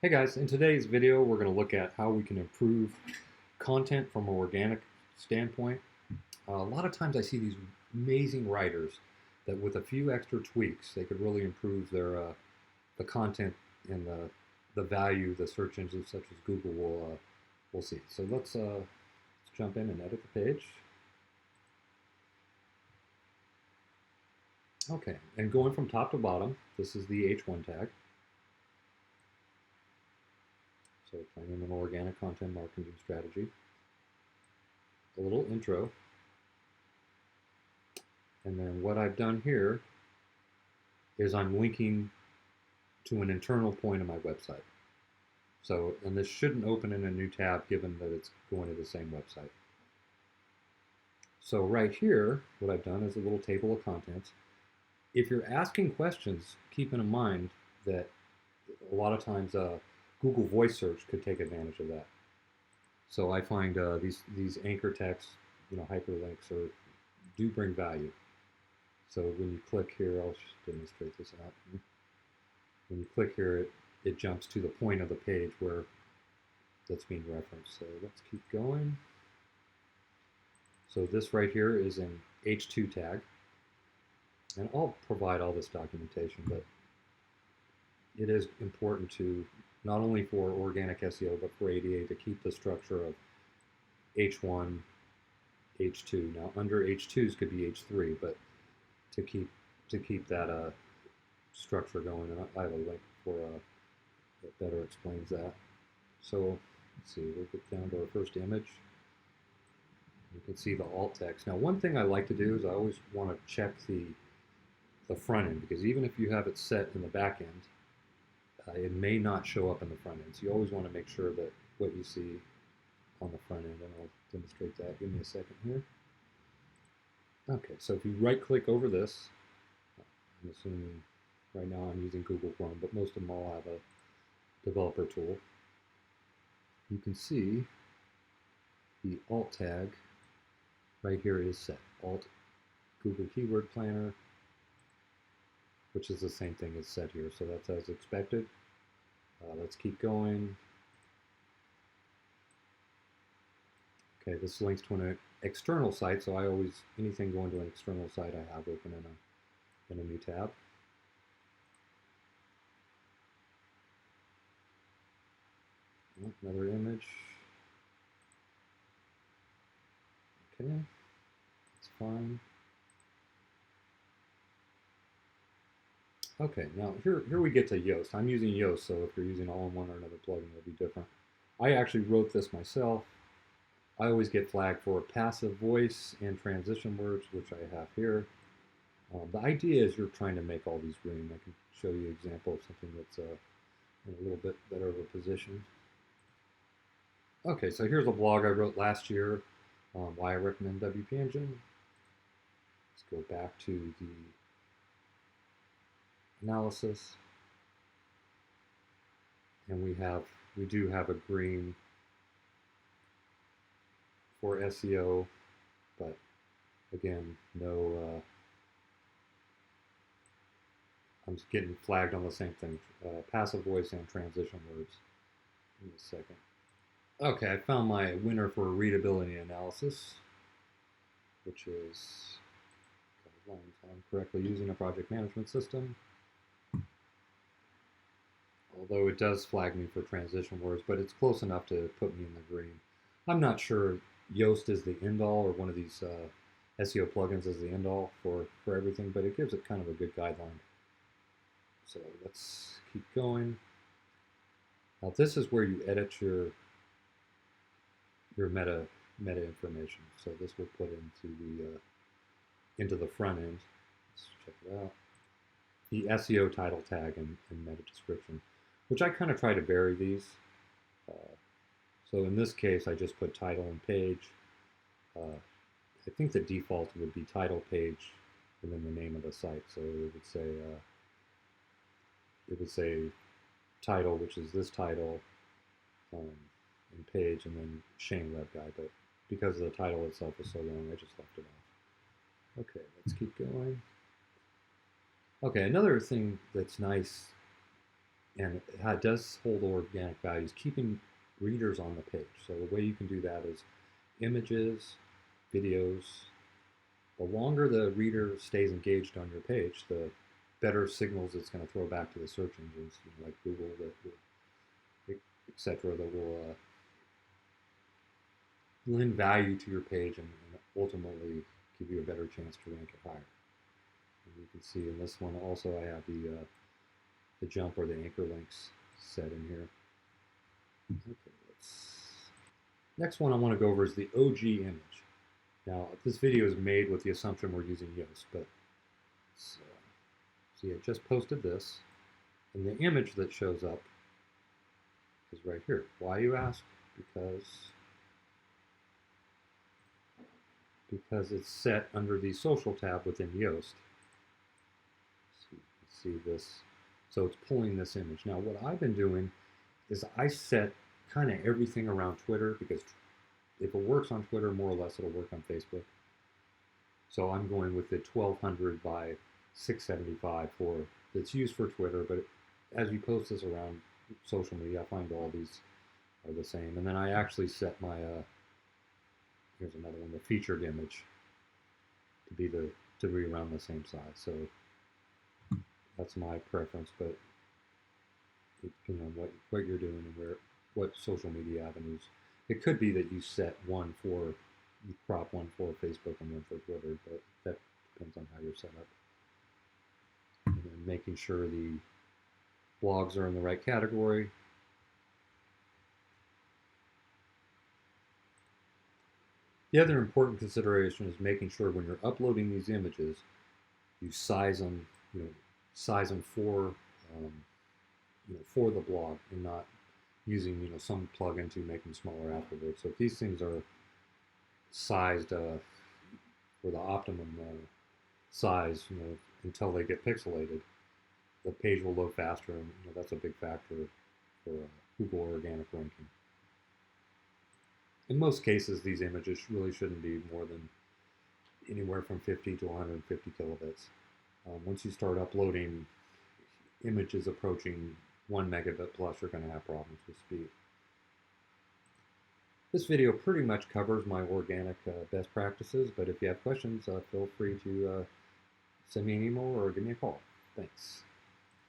Hey guys, in today's video we're going to look at how we can improve content from an organic standpoint. A lot of times I see these amazing writers that with a few extra tweaks they could really improve their the content and the value the search engines such as Google will see. So let's jump in and edit the page. Okay, and going from top to bottom, this is the H1 tag. So planning an organic content marketing strategy. A little intro. And then what I've done here is I'm linking to an internal point of my website. So, and this shouldn't open in a new tab given that it's going to the same website. So right here, what I've done is a little table of contents. If you're asking questions, keep in mind that a lot of times Google Voice Search could take advantage of that. So I find these anchor texts, hyperlinks, do bring value. So when you click here, I'll just demonstrate this out. When you click here, it jumps to the point of the page where that's being referenced. So let's keep going. So this right here is an H2 tag. And I'll provide all this documentation, but it is important to, not only for organic SEO, but for ADA to keep the structure of H1, H2. Now under H2s could be H3, but to keep that structure going, and I have a link for that better explains that. So let's see, we'll get down to our first image. You can see the alt text. Now one thing I like to do is I always want to check the front end, because even if you have it set in the back end, it may not show up in the front end. So you always want to make sure that what you see on the front end, and I'll demonstrate that. Give me a second here. Okay, so if you right click over this, I'm assuming right now I'm using Google Chrome, but most of them all have a developer tool. You can see the alt tag right here is set. Alt Google Keyword Planner, which is the same thing as set here. So that's as expected. Let's keep going. Okay, this links to an external site, so I always, anything going to an external site I have open in a new tab. Another image. Okay, that's fine. Okay, now here we get to Yoast. I'm using Yoast, so if you're using all-in-one or another plugin, it'll be different. I actually wrote this myself. I always get flagged for passive voice and transition words, which I have here. The idea is you're trying to make all these green. I can show you an example of something that's in a little bit better of a position. Okay, so here's a blog I wrote last year, why I recommend WP Engine. Let's go back to the analysis, and we do have a green for SEO, but again, no, I'm getting flagged on the same thing, passive voice and transition words. Give me a second. Okay, I found my winner for readability analysis, which is, as long as I'm correctly using a project management system. Although it does flag me for transition words, but it's close enough to put me in the green. I'm not sure Yoast is the end-all, or one of these SEO plugins is the end-all for everything, but it gives it kind of a good guideline. So let's keep going. Now this is where you edit your meta information. So this will put into the front end. Let's check it out. The SEO title tag and meta description, which I kind of try to vary these. So in this case, I just put title and page. I think the default would be title, page, and then the name of the site. So it would say title, which is this title, and page, and then Shane Web Guy. But because the title itself is so long, I just left it off. Okay, let's keep going. Okay, another thing that's nice and it does hold organic values, keeping readers on the page. So the way you can do that is images, videos. The longer the reader stays engaged on your page, the better signals it's going to throw back to the search engines, like Google, etc., that will lend value to your page and ultimately give you a better chance to rank it higher. And you can see in this one also I have the jump or the anchor links set in here. Okay, next one I want to go over is the OG image. Now, this video is made with the assumption we're using Yoast, but see, I just posted this, and the image that shows up is right here. Why, you ask? Because it's set under the social tab within Yoast. See this, so it's pulling this image. Now, what I've been doing is I set kind of everything around Twitter, because if it works on Twitter, more or less it'll work on Facebook. So I'm going with the 1200 by 675 that's used for Twitter, but as you post this around social media, I find all these are the same. And then I actually set my here's another one, the featured image, to be around the same size. So that's my preference, but depending on what you're doing and what social media avenues. It could be that you set you crop one for Facebook and one for Twitter, but that depends on how you're set up. And then making sure the blogs are in the right category. The other important consideration is making sure when you're uploading these images, you size them, for the blog, and not using some plugin to make them smaller afterwards. So if these things are sized for the optimum size, until they get pixelated, the page will load faster, and that's a big factor for Google organic ranking. In most cases, these images really shouldn't be more than anywhere from 50 to 150 kilobits. Once you start uploading images approaching 1 megabit plus, you're going to have problems with speed. This video pretty much covers my organic best practices, but if you have questions, feel free to send me an email or give me a call. Thanks.